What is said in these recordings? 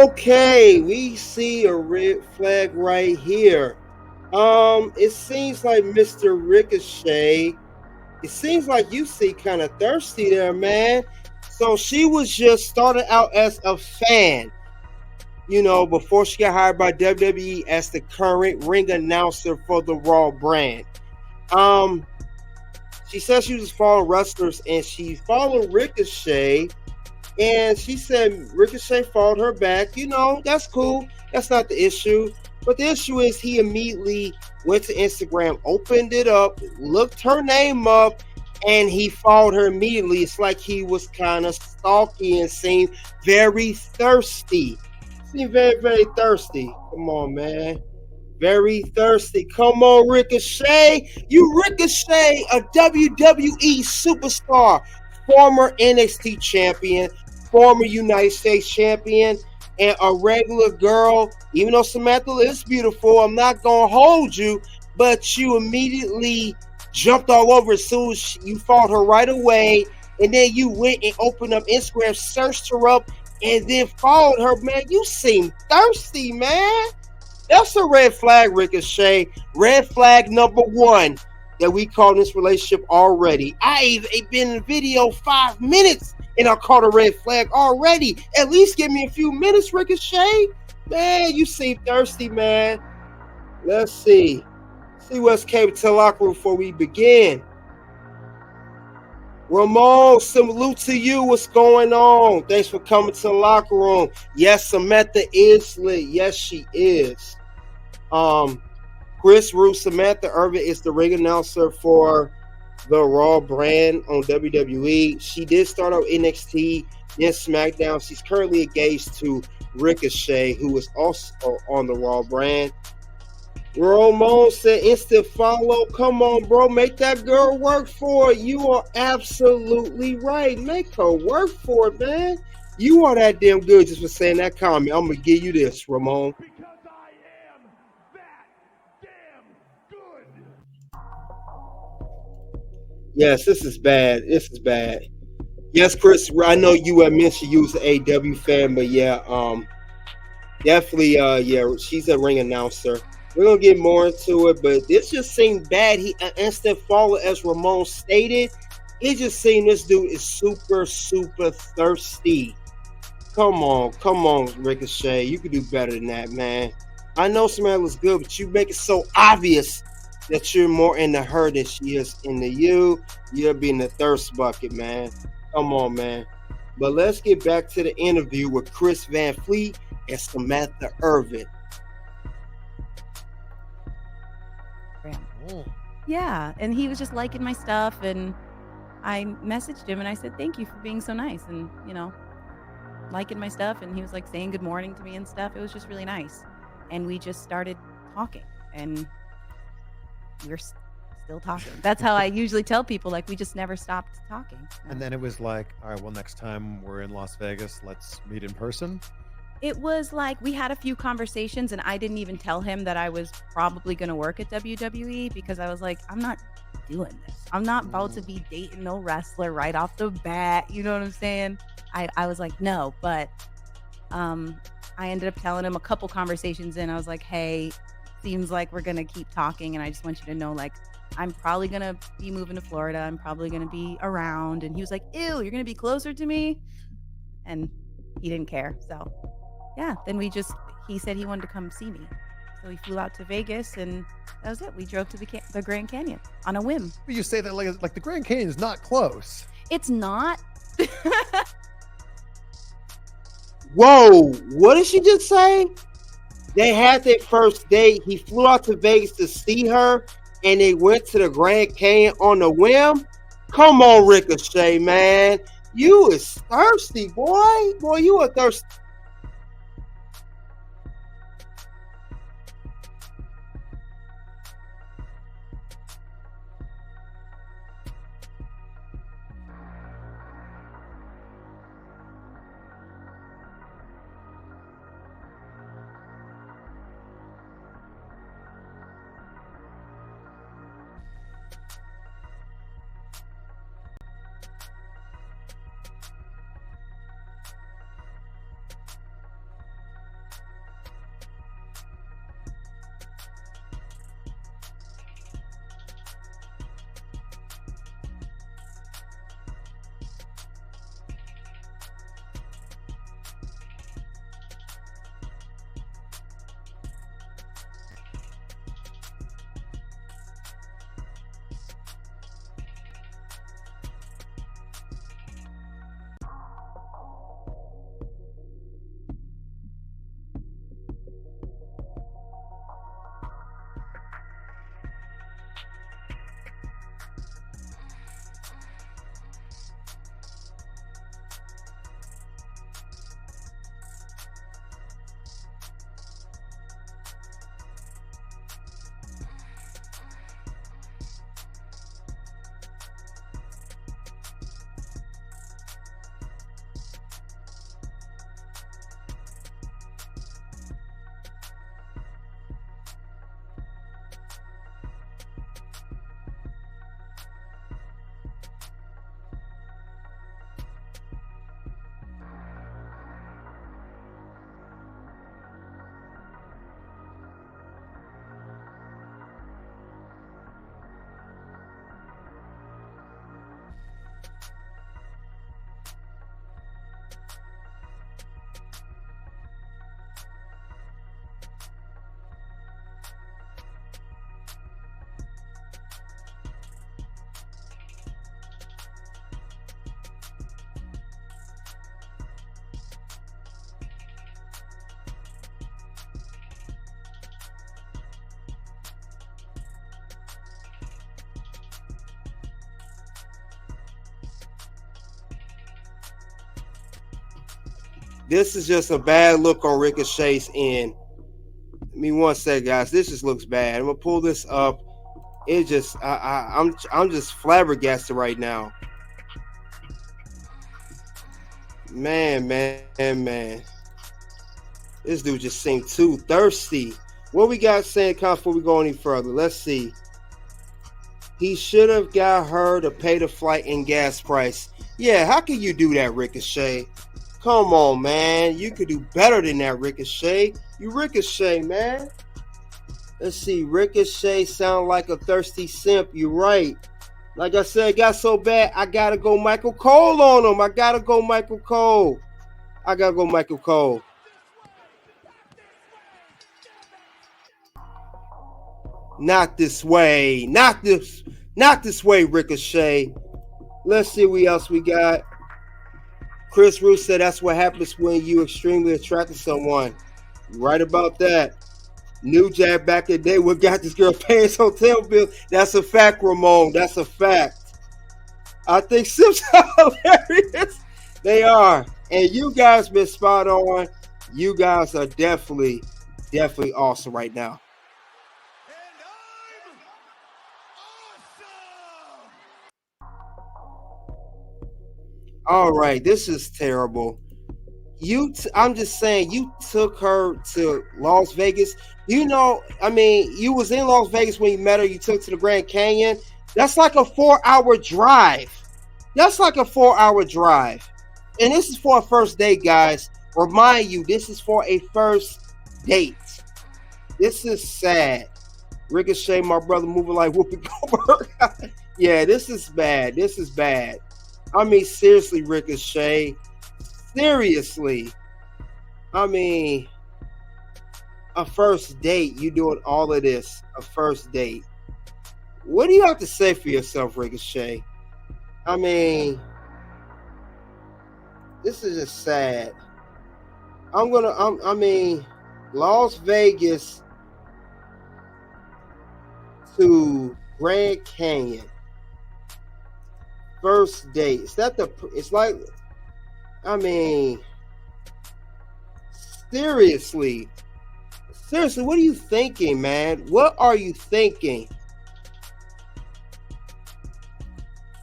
Okay, we see a red flag right here. It seems like Mr. Ricochet. It seems like you see kind of thirsty there, man. So she was just started out as a fan, before she got hired by WWE as the current ring announcer for the Raw brand. Um, she said she was following wrestlers and she followed Ricochet. And she said Ricochet followed her back. That's cool. That's not the issue. But the issue is he immediately went to Instagram, opened it up, looked her name up, and he followed her immediately. It's like he was kind of stalky and seemed very thirsty. Seemed very, very thirsty. Come on, man. Very thirsty. Come on, Ricochet. You Ricochet, a WWE superstar, former NXT champion, former United States champion, and a regular girl. Even though Samantha is beautiful, I'm not going to hold you, but you immediately jumped all over as soon as you followed her right away. And then you went and opened up Instagram, searched her up, and then followed her, man. You seem thirsty, man. That's a red flag, Ricochet. Red flag number one that we caught in this relationship already. I've been in the video 5 minutes and I caught a red flag already. At least give me a few minutes, Ricochet. Man, you seem thirsty, man. Let's see. See what's came to the locker room before we begin. Ramon, salute to you. What's going on? Thanks for coming to the locker room. Yes, Samantha is lit. Yes, she is. Chris Samantha Irvin is the ring announcer for the Raw brand on WWE. She did start out NXT, then SmackDown. She's currently engaged to Ricochet, who is also on the Raw brand. Ramon said instant follow. Come on, bro. Make that girl work for it. You are absolutely right. Make her work for it, man. You are that damn good just for saying that comment. I'm going to give you this, Ramon. Yes, this is bad. This is bad. Yes, Chris, I know you mentioned you was an AW fan, but yeah, definitely, yeah, she's a ring announcer. We're gonna get more into it, but this just seemed bad. He an instant follow, as Ramon stated. It just seemed this dude is super, super thirsty. Come on, Ricochet. You can do better than that, man. I know Samantha was good, but you make it so obvious that you're more into her than she is into you. You're being the thirst bucket, man. Come on, man. But let's get back to the interview with Chris Van Vliet and Samantha Irvin. Yeah, and he was just liking my stuff, and I messaged him and I said, thank you for being so nice and, liking my stuff. And he was like saying good morning to me and stuff. It was just really nice. And we just started talking, and we're still talking. That's how I usually tell people, like, we just never stopped talking. And then it was like, all right, well, next time we're in Las Vegas, let's meet in person. It was like we had a few conversations, and I didn't even tell him that I was probably going to work at WWE, because I was like, I'm not doing this. I'm not about to be dating no wrestler right off the bat. You know what I'm saying? I was like, no, but I ended up telling him a couple conversations in. I was like, hey, seems like we're going to keep talking, and I just want you to know, like, I'm probably going to be moving to Florida. I'm probably going to be around. And he was like, ew, you're going to be closer to me? And he didn't care. So yeah, then he said he wanted to come see me. So we flew out to Vegas, and that was it. We drove to the Grand Canyon on a whim. You say that like the Grand Canyon is not close. It's not. Whoa, what did she just say? They had their first date. He flew out to Vegas to see her, and they went to the Grand Canyon on a whim? Come on, Ricochet, man. You is thirsty, boy. Boy, you are thirsty. This is just a bad look on Ricochet's end. Give me one sec, guys. This just looks bad. I'm gonna pull this up. It just, I'm just flabbergasted right now. Man. This dude just seemed too thirsty. What we got saying before we go any further? Let's see. He should have got her to pay the flight and gas price. Yeah, how can you do that, Ricochet? Come on, man. You could do better than that, Ricochet. You Ricochet, man. Let's see. Ricochet sound like a thirsty simp. You're right. Like I said, it got so bad, I got to go Michael Cole on him. I got to go Michael Cole. Not this way. Not this way, Ricochet. Let's see what else we got. Chris Root said that's what happens when you extremely attracted someone. Right about that. New Jack back in the day, what got this girl paying his hotel bill? That's a fact, Ramon. That's a fact. I think Sims are hilarious. They are. And you guys been spot on. You guys are definitely awesome right now. All right, this is terrible. I'm just saying, you took her to Las Vegas. You know, I mean, you was in Las Vegas when you met her. You took to the Grand Canyon. That's like a 4-hour drive. And this is for a first date, guys. Remind you, this is for a first date. This is sad. Ricochet, my brother, moving like Whoopi Goldberg. Yeah, this is bad. I mean, seriously, Ricochet. Seriously. I mean, a first date, you doing all of this. A first date. What do you have to say for yourself, Ricochet? I mean, this is just sad. I mean, Las Vegas to Grand Canyon. First date. It's like, I mean, seriously, what are you thinking, man? What are you thinking?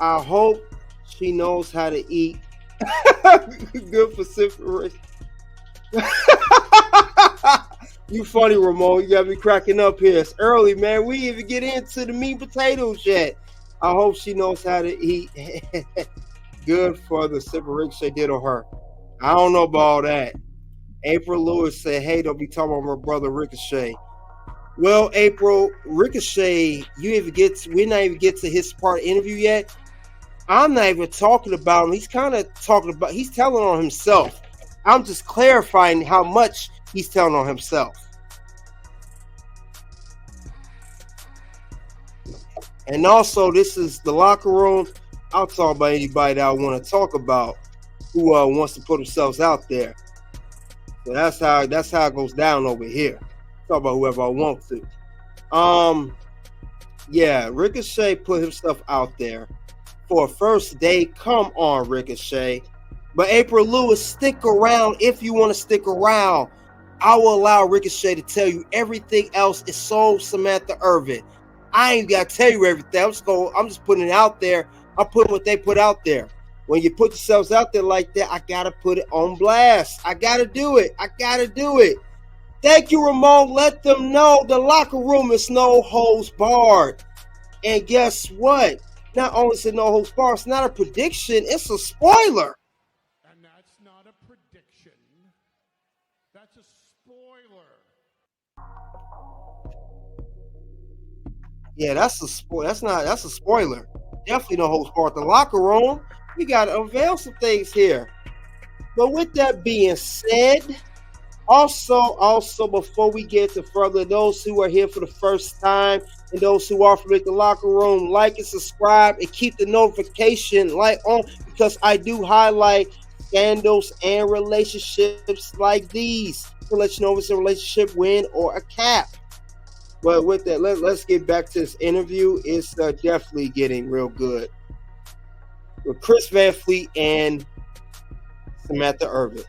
I hope she knows how to eat. Good for Simping. You funny, Ramon. You got me cracking up here. It's early, man. We didn't even get into the meat and potatoes yet. I hope she knows how to eat. Good for the Simping Ricochet did on her. I don't know about all that. April Lewis said, hey, don't be talking about my brother Ricochet. Well, April, Ricochet, we're not even get to his part of the interview yet. I'm not even talking about him. He's telling on himself. I'm just clarifying how much he's telling on himself. And also, this is the locker room. I'll talk about anybody that I want to talk about who wants to put themselves out there. So that's how it goes down over here. Talk about whoever I want to. Yeah, Ricochet put himself out there for a first date. Come on, Ricochet. But April Lewis, stick around if you want to stick around. I will allow Ricochet to tell you everything else is so Samantha Irvin. I ain't got to tell you everything. I'm just putting it out there. I'm putting what they put out there. When you put yourselves out there like that, I got to put it on blast. I got to do it. Thank you, Ramon. Let them know the locker room is no holds barred. And guess what? Not only is it no holds barred, it's not a prediction. It's a spoiler. And that's not a prediction. That's a spoiler. Yeah, that's a spoiler. Definitely no holds barred. The locker room, we got to unveil some things here. But with that being said, also before we get to further, those who are here for the first time and those who are from the locker room, like and subscribe and keep the notification light on, because I do highlight scandals and relationships like these to let you know if it's a relationship win or a cap. But with that, let's get back to this interview. It's definitely getting real good with Chris Van Vliet and Samantha Irvin.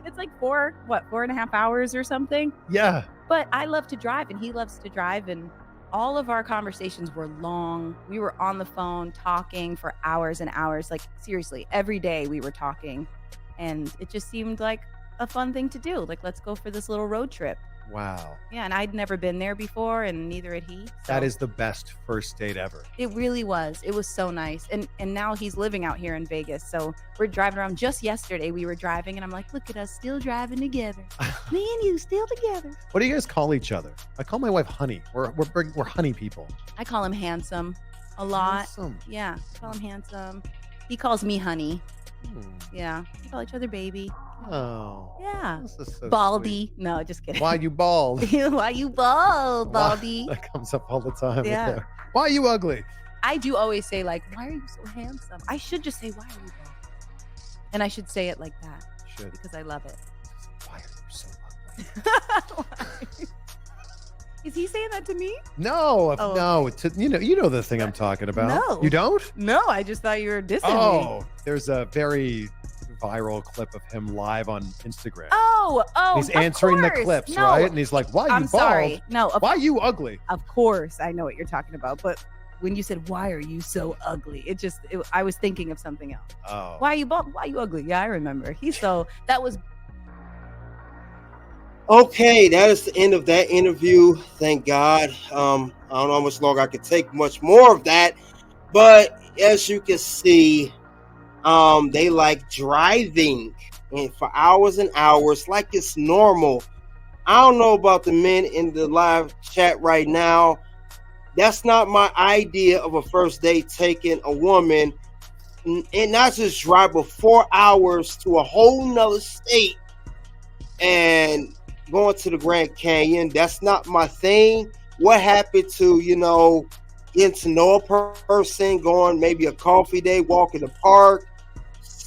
It's like 4.5 hours or something. Yeah. But I love to drive and he loves to drive, and all of our conversations were long. We were on the phone talking for hours and hours. Like seriously, every day we were talking, and it just seemed like a fun thing to do. Like, let's go for this little road trip. Wow. Yeah, and I'd never been there before, and neither had he. So That is the best first date ever. it really was. It was so nice. And now he's living out here in Vegas. So we're driving around. Just yesterday we were driving and I'm like, look at us still driving together. Me and you still together. What do you guys call each other? I call my wife honey. We're honey people. I call him handsome a lot. Awesome. Yeah, I call him handsome. He calls me honey. Hmm. Yeah. We call each other baby. Oh. Yeah. This is so Baldy. sweet. No, just kidding. Why you bald? Why you bald, Baldy? That comes up all the time. Yeah. Yeah. Why you ugly? I do always say, like, why are you so handsome? I should just say, why are you bald? And I should say it like that Should. because I love it. Why are you so ugly? Is he saying that to me? No, Oh. no. You know the thing I'm talking about. No. You don't? No, I just thought you were dissing me. Oh, there's a very viral clip of him live on Instagram. Oh, He's of answering the course. clips, No, right? And he's like, "Why you I'm bald? sorry. No, Why you ugly?" of course I know what you're talking about. But when you said, why are you so ugly? I was thinking of something else. Oh, Why are you bald? Why are you ugly? Yeah, I remember. That was Okay, that is the end of that interview. Thank God. I don't know how much longer I could take much more of that. But as you can see, they like driving and for hours and hours like it's normal. I don't know about the men in the live chat right now. That's not my idea of a first date, taking a woman and not just drive but 4 hours to a whole nother state and going to the Grand Canyon. That's not my thing. What happened to, getting to know a person, going maybe a coffee day, walk in the park,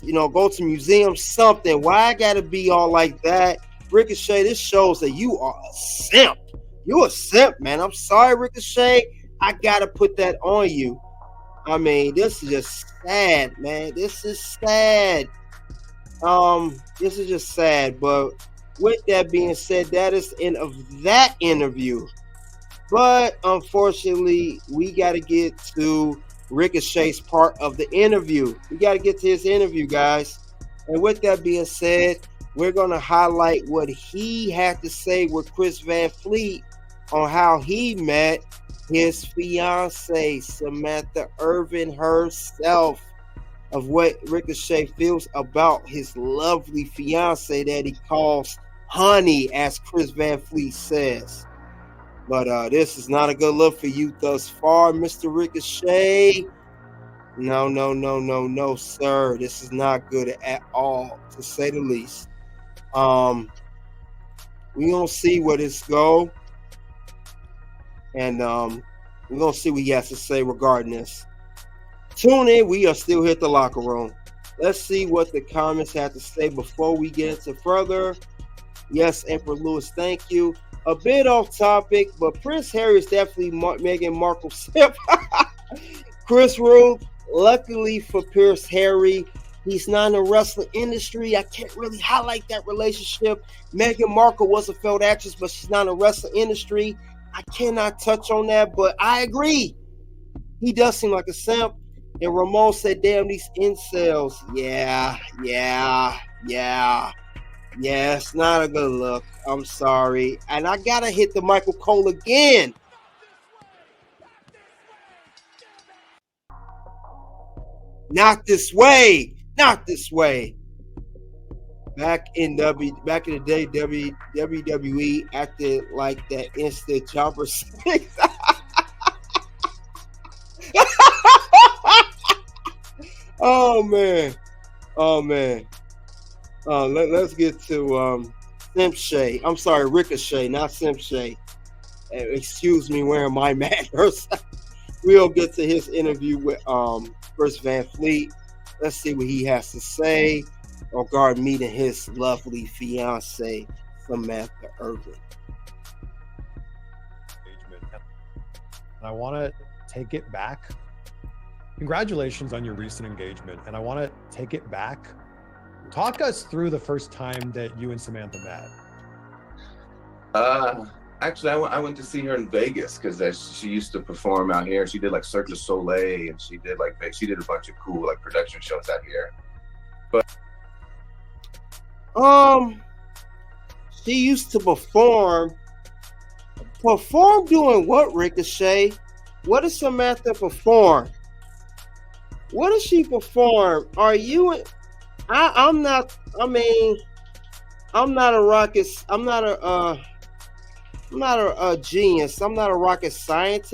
go to museums, something. Why I gotta be all like that? Ricochet, this shows that you are a simp. You a simp, man. I'm sorry, Ricochet. I gotta put that on you. I mean, this is just sad, man. This is sad. This is just sad. But with that being said, that is the end of that interview. But unfortunately, we got to get to Ricochet's part of the interview. We got to get to his interview, guys. And with that being said, we're going to highlight what he had to say with Chris Van Vliet on how he met his fiance, Samantha Irvin herself, of what Ricochet feels about his lovely fiance that he calls honey, as Chris Van Vliet says. But this is not a good look for you thus far, Mr. Ricochet. No, sir. This is not good at all, to say the least. We gonna see where this go, and we're gonna see what he has to say regarding this. Tune in. We are still here at the locker room. Let's see what the comments have to say before we get into further. Yes, Emperor Lewis, thank you. A bit off topic, but Prince Harry is definitely Meghan Markle's simp. Chris Rue, luckily for Prince Harry, he's not in the wrestling industry. I can't really highlight that relationship. Meghan Markle was a failed actress, but she's not in the wrestling industry. I cannot touch on that, but I agree. He does seem like a simp. And Ramon said, damn, these incels. Yeah, it's not a good look. I'm sorry. And I got to hit the Michael Cole again. Not this way. Not this way. Back in the day, WWE acted like that instant jumper six. Oh man. Let's get to Simpshay. I'm sorry, Ricochet, not Simpshay. Excuse me wearing my manners. We'll get to his interview with Chris Van Vliet. Let's see what he has to say regarding meeting his lovely fiance, Samantha Irvin. And I want to take it back. Congratulations on your recent engagement. And I want to take it back Talk us through the first time that you and Samantha met. Actually, I went to see her in Vegas because she used to perform out here. She did like Cirque du Soleil, and she did a bunch of cool like production shows out here. But she used to perform. Perform doing what, Ricochet? What does Samantha perform? What does she perform? Are you? I'm not. I mean, I'm not a rocket. I'm not a genius. I'm not a rocket scientist.